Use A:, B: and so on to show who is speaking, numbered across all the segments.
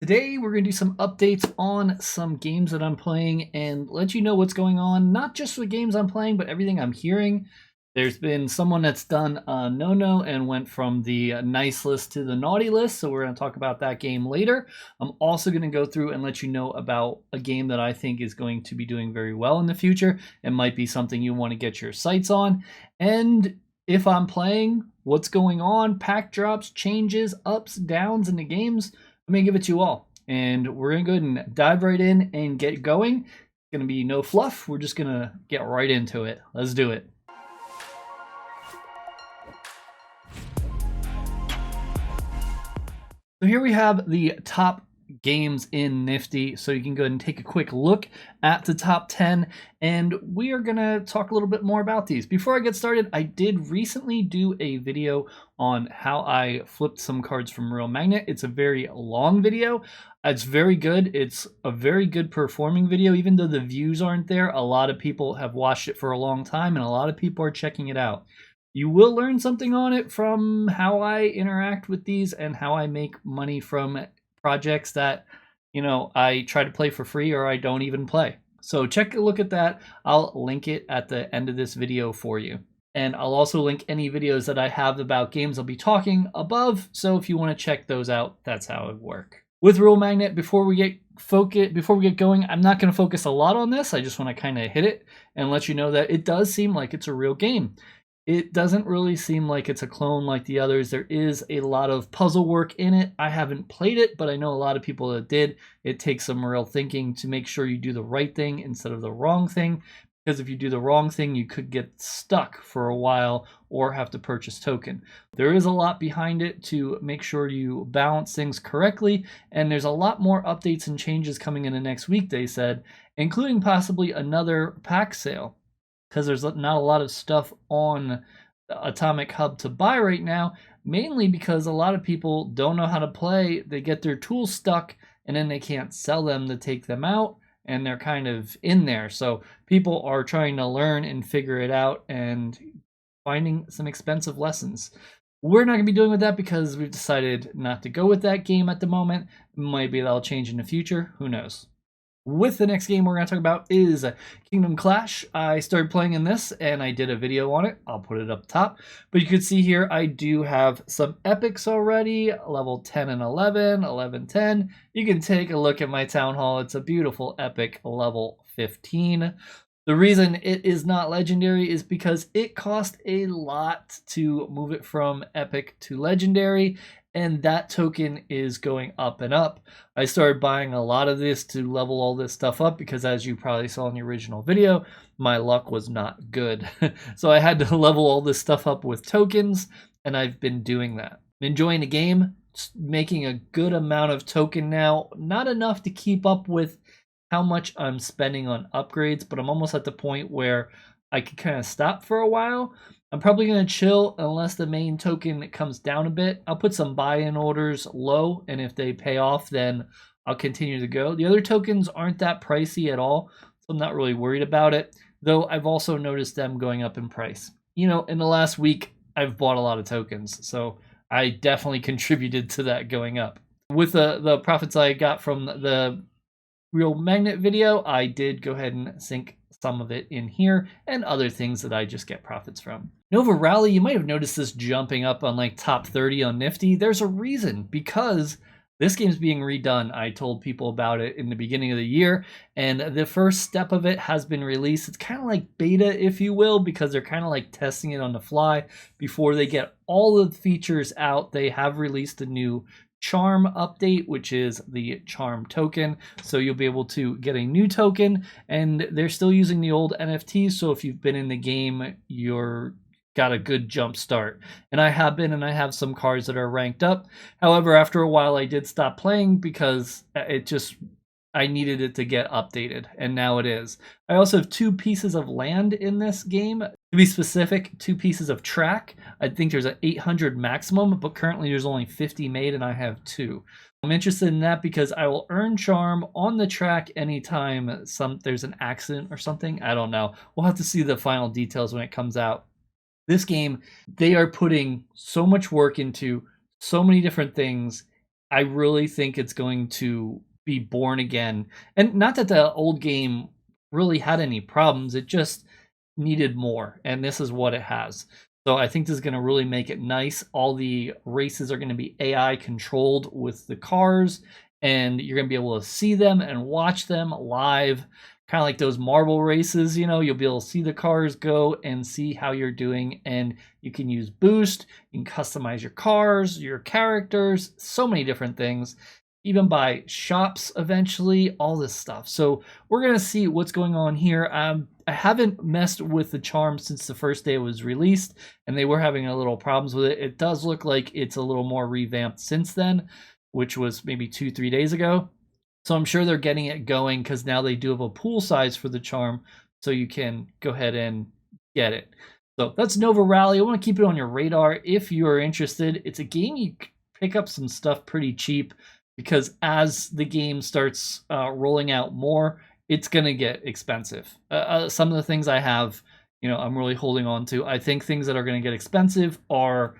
A: Today, we're going to do some updates on some games that I'm playing and let you know what's going on, not just with games I'm playing, but everything I'm hearing. There's been someone that's done a no-no and went from the nice list to the naughty list, so we're going to talk about that game later. I'm also going to go through and let you know about a game that I think is going to be doing very well in the future and might be something you want to get your sights on. And if I'm playing, what's going on, pack drops, changes, ups, downs in the games. I'm going to give it to you all, and we're going to go ahead and dive right in and get going. It's going to be no fluff. We're just going to get right into it. Let's do it. So here we have the top games in Nifty, so you can go ahead and take a quick look at the top 10, and we are going to talk a little bit more about these. Before I get started, I did recently do a video on how I flipped some cards from Real Magnate. It's a very long video. It's very good. It's a very good performing video. Even though the views aren't there, a lot of people have watched it for a long time, and a lot of people are checking it out. You will learn something on it from how I interact with these and how I make money from projects that, I try to play for free or I don't even play. So check a look at that. I'll link it at the end of this video for you. And Get also link any videos that I have about games I'll be talking above. So if you want to check those out, that's how it would work. With Real Magnate, before we get going, I'm not going to focus a lot on this. I just want to kind of hit it and let you know that it does seem like it's a real game. It doesn't really seem like it's a clone like the others. There is a lot of puzzle work in it. I haven't played it, but I know a lot of people that did. It takes some real thinking to make sure you do the right thing instead of the wrong thing. Because if you do the wrong thing, you could get stuck for a while or have to purchase token. There is a lot behind it to make sure you balance things correctly. And there's a lot more updates and changes coming in the next week, they said, including possibly another pack sale. Because there's not a lot of stuff on the Atomic Hub to buy right now, mainly because a lot of people don't know how to play. They get their tools stuck, and then they can't sell them to take them out, and they're kind of in there. So people are trying to learn and figure it out and finding some expensive lessons. We're not going to be doing with that because we've decided not to go with that game at the moment. Maybe that'll change in the future. Who knows? With the next game we're going to talk about is Kingdom Clash. I started playing in this and I did a video on it. I'll put it up top. But you can see here I do have some epics already, level 10 and 11, 11, 10. You can take a look at my town hall. It's a beautiful epic level 15. The reason it is not legendary is because it cost a lot to move it from epic to legendary, and that token is going up and up. I started buying a lot of this to level all this stuff up because, as you probably saw in the original video, my luck was not good. So I had to level all this stuff up with tokens, and I've been doing that. I'm enjoying the game, making a good amount of token now. Not enough to keep up with how much I'm spending on upgrades, but I'm almost at the point where I can kind of stop for a while. I'm probably going to chill unless the main token comes down a bit. I'll put some buy-in orders low, and if they pay off, then I'll continue to go. The other tokens aren't that pricey at all, so I'm not really worried about it, though I've also noticed them going up in price. In the last week, I've bought a lot of tokens, so I definitely contributed to that going up. With the profits I got from the Real Magnate video, I did go ahead and sink some of it in here and other things that I just get profits from. Nova Rally, you might have noticed this jumping up on like top 30 on Nifty. There's a reason, because this game's being redone. I told people about it in the beginning of the year, and the first step of it has been released. It's kind of like beta, if you will, because they're kind of like testing it on the fly before they get all the features out. They have released a new charm update, which is the charm token, so you'll be able to get a new token, and they're still using the old NFTs, so if you've been in the game, you're got a good jump start. And I have been, and I have some cards that are ranked up. However, after a while I did stop playing because I needed it to get updated, and now it is. I also have 2 pieces of land in this game. To be specific, 2 pieces of track. I think there's an 800 maximum, but currently there's only 50 made, and I have 2. I'm interested in that because I will earn charm on the track anytime there's an accident or something. I don't know. We'll have to see the final details when it comes out. This game, they are putting so much work into so many different things, I really think it's going to be born again. And not that the old game really had any problems, it just needed more. And this is what it has. So I think this is going to really make it nice. All the races are going to be AI controlled with the cars, and you're going to be able to see them and watch them live. Kind of like those marble races, you know, you'll be able to see the cars go and see how you're doing. And you can use boost, you can customize your cars, your characters, so many different things, even buy shops eventually, all this stuff. So we're going to see what's going on here. I haven't messed with the charm since the first day it was released, and they were having a little problems with it. It does look like it's a little more revamped since then, which was maybe 2-3 days ago. So I'm sure they're getting it going because now they do have a pool size for the charm, so you can go ahead and get it. So that's Nova Rally. I want to keep it on your radar if you are interested. It's a game you pick up some stuff pretty cheap because as the game starts rolling out more, it's going to get expensive. Some of the things I have, you know, I'm really holding on to. I think things that are going to get expensive are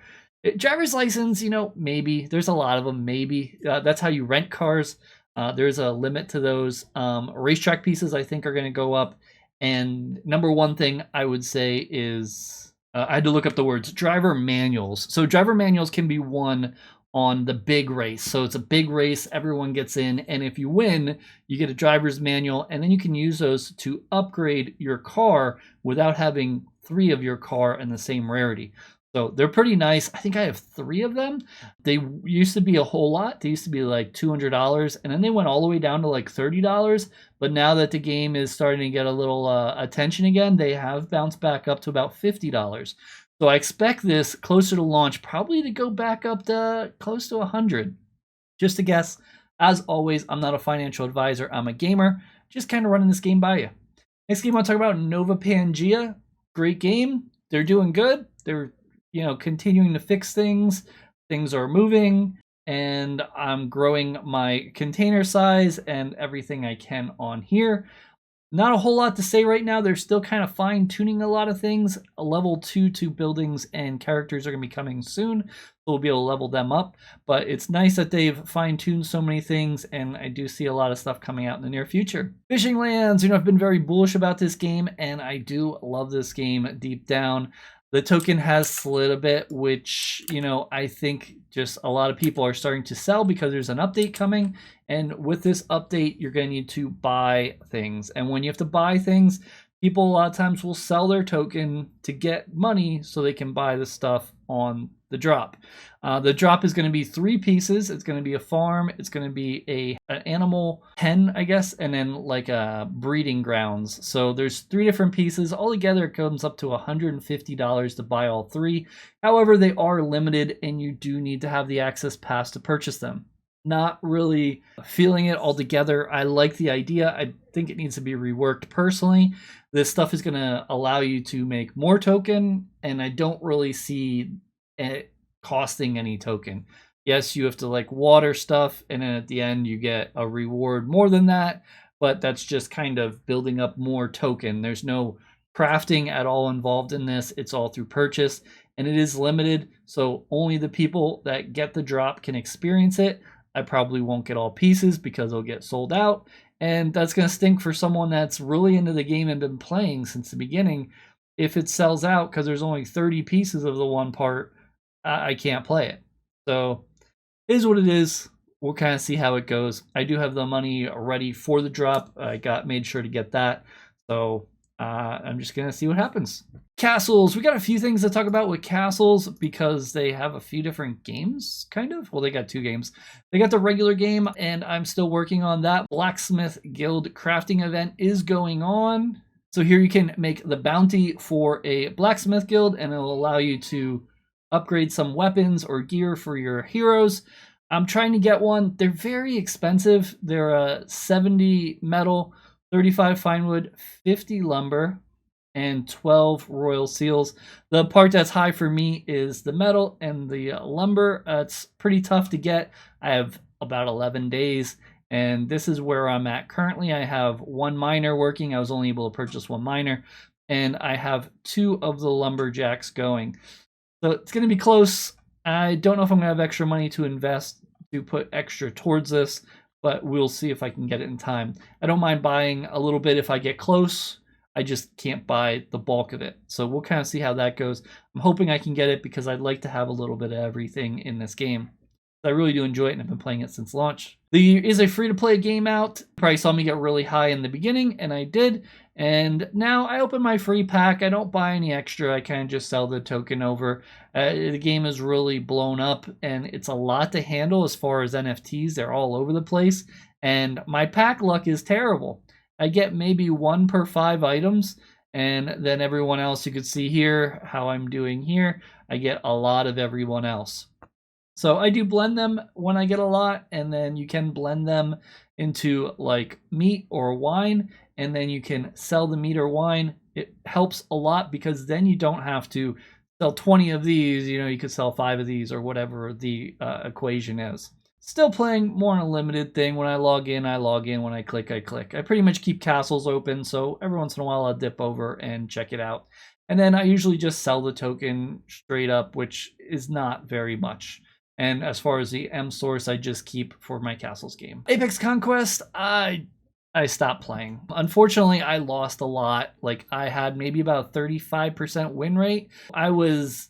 A: driver's license, you know, maybe. There's a lot of them, maybe. That's how you rent cars. There's a limit to those. Racetrack pieces, I think, are going to go up. And number one thing I would say is I had to look up the words driver manuals. So driver manuals can be won on the big race. So it's a big race, everyone gets in, and if you win, you get a driver's manual, and then you can use those to upgrade your car without having 3 of your car in the same rarity. So they're pretty nice. I think I have 3 of them. They used to be a whole lot. They used to be like $200, and then they went all the way down to like $30. But now that the game is starting to get a little attention again, they have bounced back up to about $50. So I expect this closer to launch probably to go back up to close to 100. Just a guess. As always, I'm not a financial advisor. I'm a gamer, just kind of running this game by you. Next game I want to talk about, Novopangea. Great game. They're doing good. They're, you know, continuing to fix things. Things are moving, and I'm growing my container size and everything I can on here. Not a whole lot to say right now. They're still kind of fine-tuning a lot of things. Level 2 buildings and characters are going to be coming soon, so we'll be able to level them up. But it's nice that they've fine-tuned so many things, and I do see a lot of stuff coming out in the near future. Fishing Lands, you know, I've been very bullish about this game, and I do love this game deep down. The token has slid a bit, which, you know, I think just a lot of people are starting to sell because there's an update coming. And with this update, you're going to need to buy things. And when you have to buy things, people a lot of times will sell their token to get money so they can buy the stuff on the drop. The drop is going to be 3 pieces. It's going to be a farm. It's going to be an animal pen, I guess, and then like a breeding grounds. So there's 3 different pieces. Altogether, it comes up to $150 to buy all 3. However, they are limited, and you do need to have the access pass to purchase them. Not really feeling it altogether. I like the idea. I think it needs to be reworked personally. This stuff is going to allow you to make more token, and I don't really see it costing any token. Yes, you have to like water stuff, and then at the end you get a reward more than that, but that's just kind of building up more token. There's no crafting at all involved in this. It's all through purchase, and it is limited, so only the people that get the drop can experience it. I probably won't get all pieces because it'll get sold out, and that's going to stink for someone that's really into the game and been playing since the beginning. If it sells out because there's only 30 pieces of the one part, I can't play it. So it is what it is. We'll kind of see how it goes. I do have the money ready for the drop. I made sure to get that. So I'm just going to see what happens. Castles. We got a few things to talk about with castles because they have a few different games, kind of. Well, they got 2 games. They got the regular game, and I'm still working on that. Blacksmith Guild crafting event is going on. So here you can make the bounty for a blacksmith guild, and it'll allow you to upgrade some weapons or gear for your heroes. I'm trying to get one. They're very expensive. They're 70 metal, 35 fine wood, 50 lumber, and 12 royal seals. The part that's high for me is the metal and the lumber. It's pretty tough to get. I have about 11 days, and this is where I'm at currently. I have 1 miner working. I was only able to purchase 1 miner, and I have 2 of the lumberjacks going. So it's going to be close. I don't know if I'm going to have extra money to invest to put extra towards this, but we'll see if I can get it in time. I don't mind buying a little bit if I get close. I just can't buy the bulk of it. So we'll kind of see how that goes. I'm hoping I can get it because I'd like to have a little bit of everything in this game. I really do enjoy it, and I've been playing it since launch. There is a free-to-play game out. You probably saw me get really high in the beginning, and I did. And now I open my free pack. I don't buy any extra. I kind of just sell the token over. The game is really blown up, and it's a lot to handle as far as NFTs. They're all over the place, and my pack luck is terrible. I get maybe 1 per 5 items, and then everyone else, you could see here how I'm doing here. I get a lot of everyone else. So I do blend them when I get a lot, and then you can blend them into like meat or wine, and then you can sell the meat or wine. It helps a lot because then you don't have to sell 20 of these. You know, you could sell 5 of these or whatever the equation is. Still playing more on a limited thing. When I log in, I log in. When I click, I click. I pretty much keep castles open, so every once in a while I'll dip over and check it out. And then I usually just sell the token straight up, which is not very much. And as far as the M source, I just keep for my castles game. Apex Conquest, I stopped playing. Unfortunately, I lost a lot. Like, I had maybe about 35% win rate. I was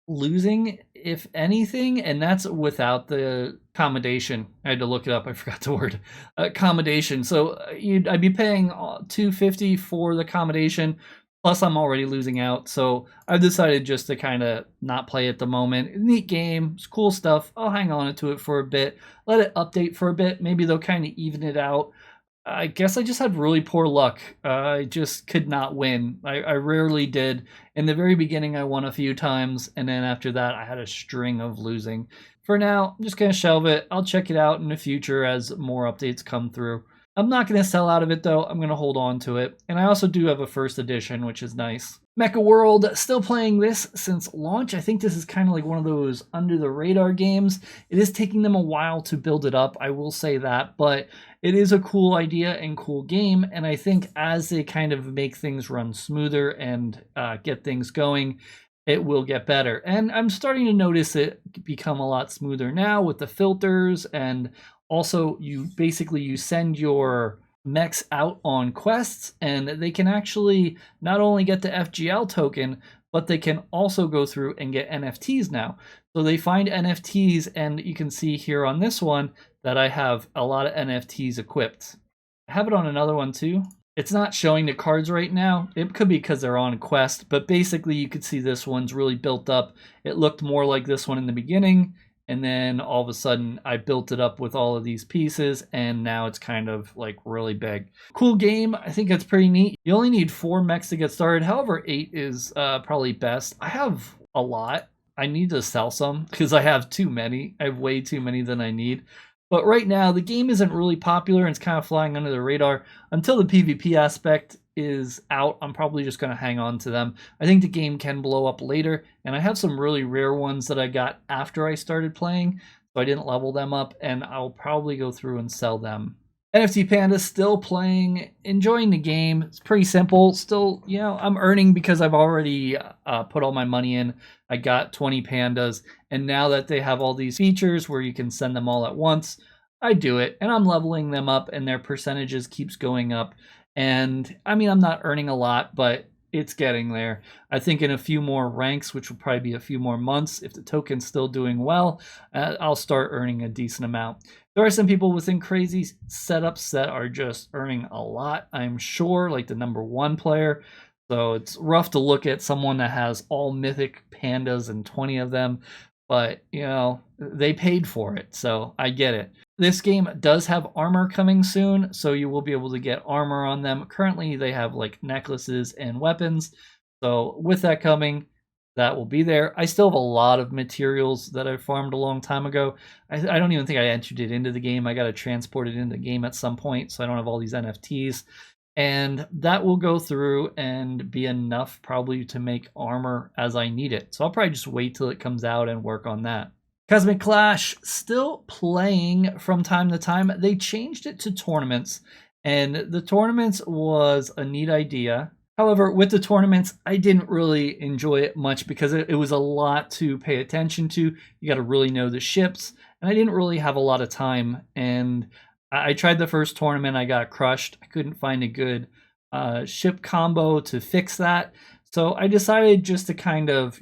A: losing, if anything, and that's without the accommodation. I had to look it up. I forgot the word. Accommodation. So I'd be paying $250 for the accommodation. Plus, I'm already losing out, so I've decided just to kind of not play at the moment. Neat game, it's cool stuff. I'll hang on to it for a bit, let it update for a bit. Maybe they'll kind of even it out. I guess I just had really poor luck. I just could not win. I rarely did. In the very beginning, I won a few times, and then after that, I had a string of losing. For now, I'm just going to shelve it. I'll check it out in the future as more updates come through. I'm not going to sell out of it, though. I'm going to hold on to it. And I also do have a first edition, which is nice. Mecha World, still playing this since launch. I think this is kind of like one of those under-the-radar games. It is taking them a while to build it up, I will say that. But it is a cool idea and cool game. And I think as they kind of make things run smoother and get things going, it will get better. And I'm starting to notice it become a lot smoother now with the filters, and also you send your mechs out on quests, and they can actually not only get the FGL token, but they can also go through and get NFTs now. So they find NFTs, and you can see here on this one that I have a lot of NFTs equipped. I have it on another one too. It's not showing the cards right now. It could be because they're on quest, but basically you could see this one's really built up. It looked more like this one in the beginning, and then all of a sudden I built it up with all of these pieces, and now it's kind of like really big. Cool game. I think it's pretty neat. You only need 4 mechs to get started. However, 8 is probably best. I have a lot. I need to sell some because I have too many. I have way too many than I need. But right now, the game isn't really popular, and it's kind of flying under the radar. Until the PvP aspect is out, I'm probably just going to hang on to them. I think the game can blow up later, and I have some really rare ones that I got after I started playing, so I didn't level them up, and I'll probably go through and sell them. NFT Panda, still playing, enjoying the game. It's pretty simple. Still, you know, I'm earning because I've already put all my money in. I got 20 pandas, and now that they have all these features where you can send them all at once, I do it, and I'm leveling them up, and their percentages keeps going up. And I mean, I'm not earning a lot, but it's getting there. I think in a few more ranks, which will probably be a few more months, if the token's still doing well, I'll start earning a decent amount. There are some people within crazy setups that are just earning a lot, I'm sure, like the #1 player. So it's rough to look at someone that has all mythic pandas and 20 of them, but you know, they paid for it, so I get it. This game does have armor coming soon, so you will be able to get armor on them. Currently, they have like necklaces and weapons. So with that coming, that will be there. I still have a lot of materials that I farmed a long time ago. I don't even think I entered it into the game. I got to transport it into the game at some point, so I don't have all these NFTs. And that will go through and be enough probably to make armor as I need it. So I'll probably just wait till it comes out and work on that. Cosmic Clash, still playing from time to time. They changed it to tournaments, and the tournaments was a neat idea. However, with the tournaments, I didn't really enjoy it much because it was a lot to pay attention to. You got to really know the ships, and I didn't really have a lot of time. And I tried the first tournament, I got crushed. I couldn't find a good ship combo to fix that. So I decided just to kind of,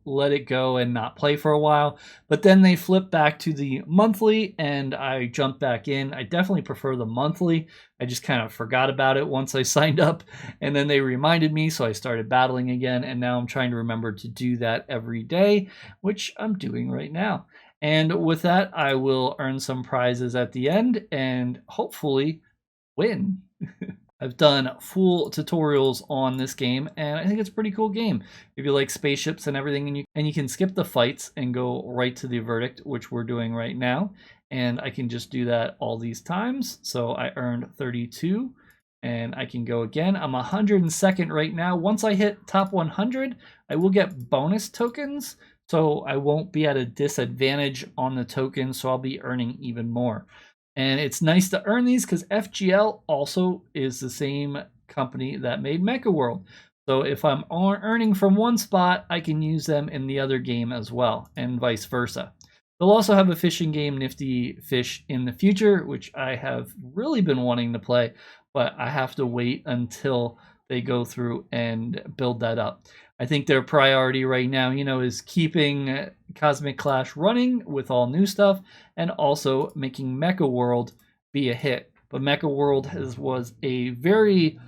A: let it go and not play for a while. But then they flipped back to the monthly and I jumped back in. I definitely prefer the monthly. I just kind of forgot about it once I signed up, and then they reminded me, so I started battling again, and now I'm trying to remember to do that every day, which I'm doing right now. And with that, I will earn some prizes at the end and hopefully win. I've done full tutorials on this game, and I think it's a pretty cool game. If you like spaceships and everything, and you can skip the fights and go right to the verdict, which we're doing right now. And I can just do that all these times. So I earned 32, and I can go again. I'm 102nd right now. Once I hit top 100, I will get bonus tokens, so I won't be at a disadvantage on the tokens, so I'll be earning even more. And it's nice to earn these because FGL also is the same company that made Mecha World. So if I'm earning from one spot, I can use them in the other game as well, and vice versa. They'll also have a fishing game, Nifty Fish, in the future, which I have really been wanting to play, but I have to wait until they go through and build that up. I think their priority right now, is keeping Cosmic Clash running with all new stuff and also making Mecha World be a hit. But Mecha World was a very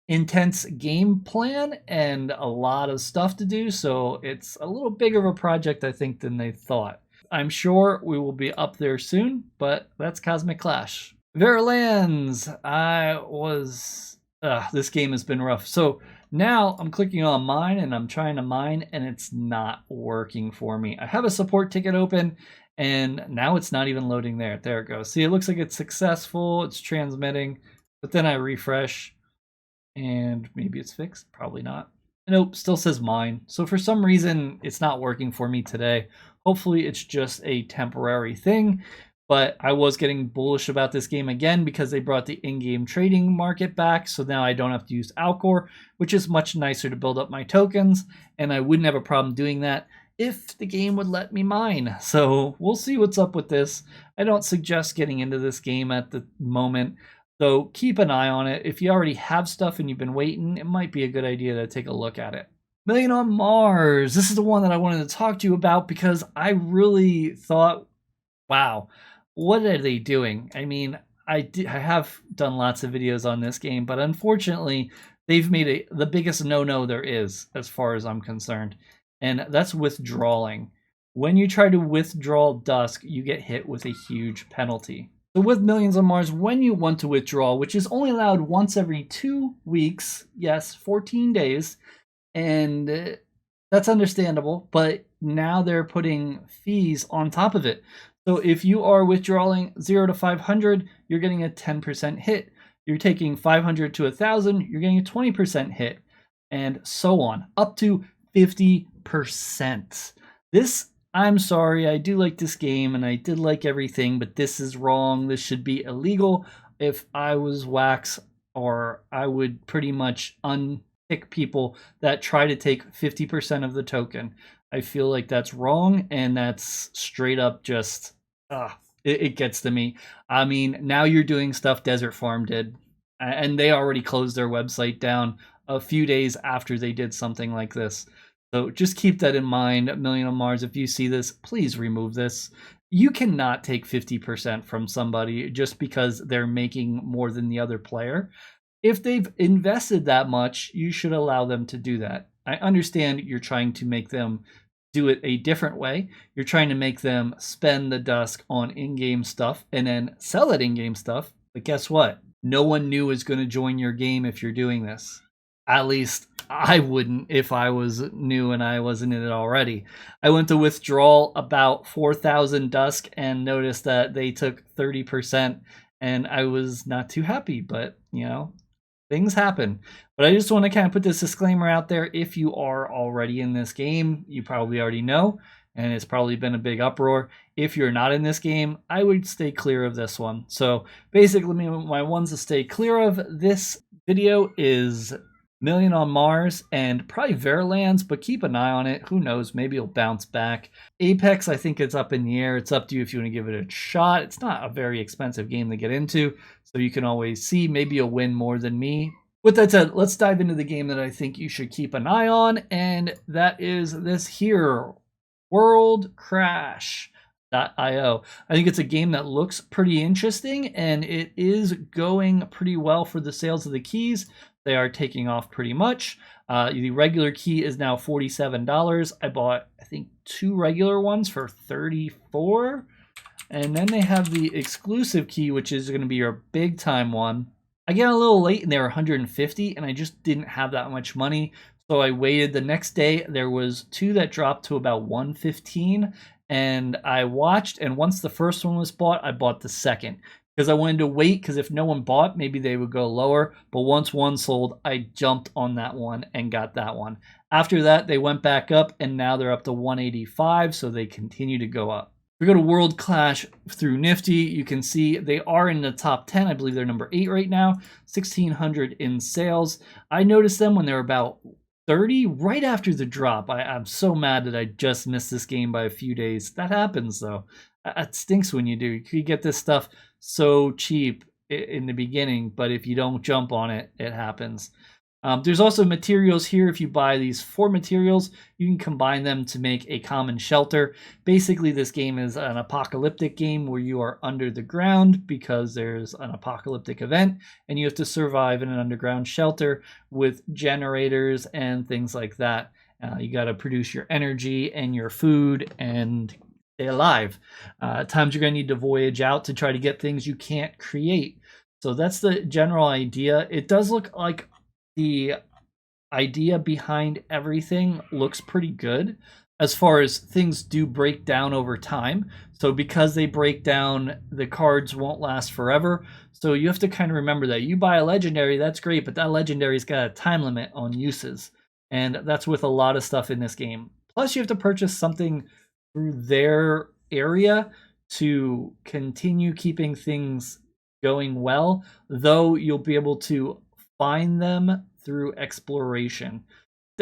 A: intense game plan and a lot of stuff to do, so it's a little bigger of a project, I think, than they thought. I'm sure we will be up there soon, but that's Cosmic Clash. VariaLands, this game has been rough. So now I'm clicking on mine and I'm trying to mine and it's not working for me. I have a support ticket open and now it's not even loading there. There it goes. See, it looks like it's successful. It's transmitting, but then I refresh and maybe it's fixed. Probably not. Nope, still says mine. So for some reason, it's not working for me today. Hopefully it's just a temporary thing. But I was getting bullish about this game again because they brought the in-game trading market back. So now I don't have to use Alcor, which is much nicer to build up my tokens. And I wouldn't have a problem doing that if the game would let me mine. So we'll see what's up with this. I don't suggest getting into this game at the moment. So keep an eye on it. If you already have stuff and you've been waiting, it might be a good idea to take a look at it. Million on Mars. This is the one that I wanted to talk to you about because I really thought, wow, what are they doing? I mean, I have done lots of videos on this game, but unfortunately, they've made the biggest no-no there is, as far as I'm concerned, and that's withdrawing. When you try to withdraw Dusk, you get hit with a huge penalty. So with Millions on Mars, when you want to withdraw, which is only allowed once every 2 weeks, yes, 14 days, and that's understandable, but now they're putting fees on top of it. So if you are withdrawing 0 to 500, you're getting a 10% hit. You're taking 500 to 1,000, you're getting a 20% hit, and so on, up to 50%. This, I'm sorry, I do like this game and I did like everything, but this is wrong. This should be illegal. If I was Wax, or I would pretty much unpick people that try to take 50% of the token. I feel like that's wrong, and that's straight up just, it gets to me. I mean, now you're doing stuff Desert Farm did, and they already closed their website down a few days after they did something like this. So just keep that in mind. Million on Mars, if you see this, please remove this. You cannot take 50% from somebody just because they're making more than the other player. If they've invested that much, you should allow them to do that. I understand you're trying to make them do it a different way. You're trying to make them spend the Dusk on in-game stuff and then sell that in-game stuff. But guess what? No one new is going to join your game if you're doing this. At least I wouldn't if I was new and I wasn't in it already. I went to withdraw about 4,000 Dusk and noticed that they took 30%, and I was not too happy, but things happen. But I just want to kind of put this disclaimer out there. If you are already in this game, you probably already know, and it's probably been a big uproar. If you're not in this game, I would stay clear of this one. So basically, my ones to stay clear of this video is Million on Mars, and probably VariaLands, but keep an eye on it. Who knows? Maybe it'll bounce back. Apex, I think it's up in the air. It's up to you if you want to give it a shot. It's not a very expensive game to get into, so you can always see. Maybe you'll win more than me. With that said, let's dive into the game that I think you should keep an eye on, and that is this here, World Crash. .io. I think it's a game that looks pretty interesting, and it is going pretty well for the sales of the keys. They are taking off pretty much. The regular key is now $47. I bought, I think, 2 regular ones for $34. And then they have the exclusive key, which is going to be your big time one. I get a little late and they were $150, and I just didn't have that much money. So I waited. The next day, there was 2 that dropped to about $115. And I watched, and once the first one was bought, I bought the second. Because I wanted to wait, because if no one bought, maybe they would go lower. But once one sold, I jumped on that one and got that one. After that, they went back up, and now they're up to 185, so they continue to go up. If we go to World Clash through Nifty, you can see they are in the top 10. I believe they're number 8 right now, 1,600 in sales. I noticed them when they're about 30 right after the drop. I'm so mad that I just missed this game by a few days. That happens though. It stinks when you do. You get this stuff so cheap in the beginning, but if you don't jump on it, it happens. There's also materials here. If you buy these 4 materials, you can combine them to make a common shelter. Basically, this game is an apocalyptic game where you are under the ground because there's an apocalyptic event, and you have to survive in an underground shelter with generators and things like that. You got to produce your energy and your food and stay alive. At times you're going to need to voyage out to try to get things you can't create. So that's the general idea. It does look like the idea behind everything looks pretty good as far as things do break down over time. So because they break down, the cards won't last forever. So you have to kind of remember that. You buy a legendary, that's great, but that legendary's got a time limit on uses. And that's with a lot of stuff in this game. Plus you have to purchase something through their area to continue keeping things going well, though you'll be able to find them through exploration.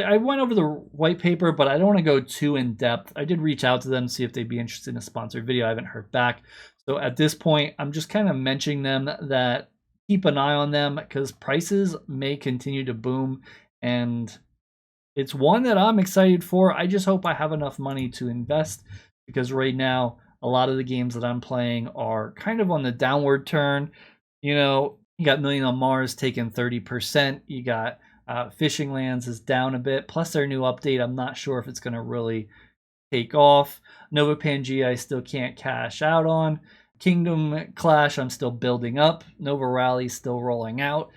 A: I went over the white paper, but I don't want to go too in depth. I did reach out to them to see if they'd be interested in a sponsored video. I haven't heard back. So at this point, I'm just kind of mentioning them that keep an eye on them because prices may continue to boom. And it's one that I'm excited for. I just hope I have enough money to invest because right now, a lot of the games that I'm playing are kind of on the downward turn. You know, you got Million on Mars taking 30%. You got Fishing Lands is down a bit. Plus their new update, I'm not sure if it's going to really take off. Novopangea, I still can't cash out on. Kingdom Clash, I'm still building up. Nova Rally still rolling out.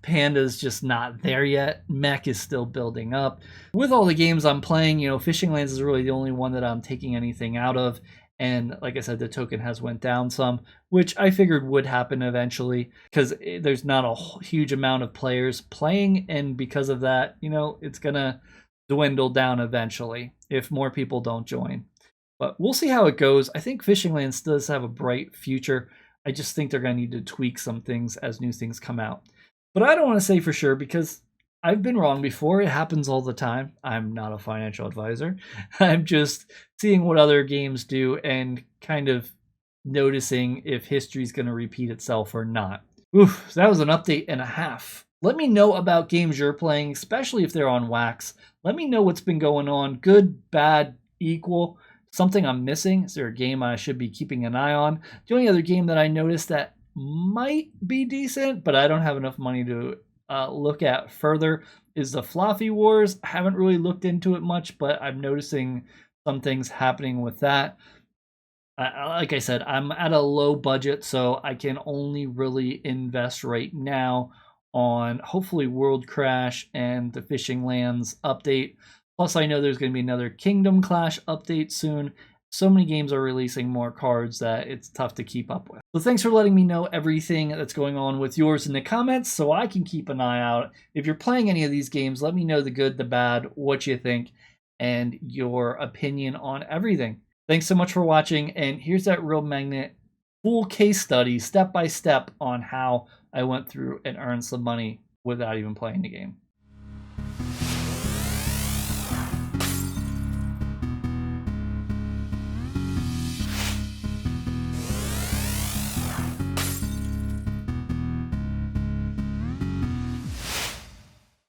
A: Panda's just not there yet. Mech is still building up. With all the games I'm playing, you know, Fishing Lands is really the only one that I'm taking anything out of. And like I said, the token has went down some, which I figured would happen eventually because there's not a huge amount of players playing. And because of that, you know, it's going to dwindle down eventually if more people don't join. But we'll see how it goes. I think Fishing Lands does have a bright future. I just think they're going to need to tweak some things as new things come out. But I don't want to say for sure because I've been wrong before. It happens all the time. I'm not a financial advisor. I'm just seeing what other games do and kind of noticing if history's going to repeat itself or not. Oof, that was an update and a half. Let me know about games you're playing, especially if they're on wax. Let me know what's been going on. Good, bad, equal. Something I'm missing. Is there a game I should be keeping an eye on? The only other game that I noticed that might be decent, but I don't have enough money to look at further is the Fluffy Wars. I haven't really looked into it much, but I'm noticing some things happening with that. Like I said, I'm at a low budget, so I can only really invest right now on hopefully World Crash and the Fishing Lands update. Plus, I know there's going to be another Kingdom Clash update soon. So many games are releasing more cards that it's tough to keep up with. So thanks for letting me know everything that's going on with yours in the comments so I can keep an eye out. If you're playing any of these games, let me know the good, the bad, what you think, and your opinion on everything. Thanks so much for watching, and here's that real Magnate full case study, step by step, on how I went through and earned some money without even playing the game.